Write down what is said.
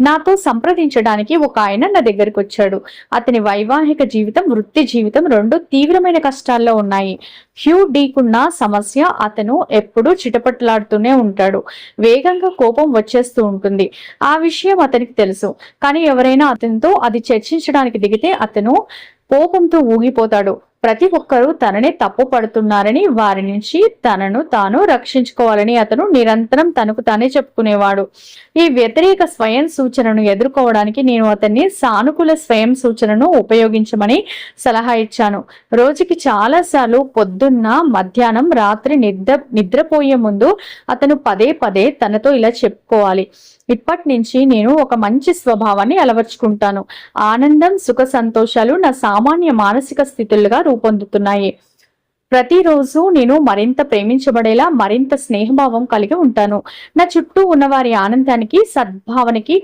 నాతో సంప్రదించడానికి ఒక ఆయన నా దగ్గరికి వచ్చాడు. అతని వైవాహిక జీవితం, వృత్తి జీవితం రెండు తీవ్రమైన కష్టాల్లో ఉన్నాయి. హ్యూ డీకున్న సమస్య, అతను ఎప్పుడూ చిటపట్లాడుతూనే ఉంటాడు. వేగంగా కోపం వచ్చేస్తూ ఉంటుంది. ఆ విషయం అతనికి తెలుసు. కానీ ఎవరైనా అతనితో అది చర్చించడానికి దిగితే అతను కోపంతో ఊగిపోతాడు. ప్రతి ఒక్కరూ తననే తప్పు పడుతున్నారని, వారి నుంచి తనను తాను రక్షించుకోవాలని అతను నిరంతరం తనకు తానే చెప్పుకునేవాడు. ఈ వ్యతిరేక స్వయం సూచనను ఎదుర్కోవడానికి నేను అతన్ని సానుకూల స్వయం సూచనను ఉపయోగించమని సలహా ఇచ్చాను. రోజుకి చాలాసార్లు పొద్దున్న, మధ్యాహ్నం, రాత్రి నిద్రపోయే ముందు అతను పదే పదే తనతో ఇలా చెప్పుకోవాలి: ఇప్పటి నుంచి నేను ఒక మంచి స్వభావాన్ని అలవర్చుకుంటాను. ఆనందం, సుఖ సంతోషాలు నా సామాన్య మానసిక స్థితులుగా రూపొందుతున్నాయి. ప్రతిరోజు నేను మరింత ప్రేమించబడేలా, మరింత స్నేహభావం కలిగి ఉంటాను. నా చుట్టూ ఉన్న వారి ఆనందానికి, సద్భావనకి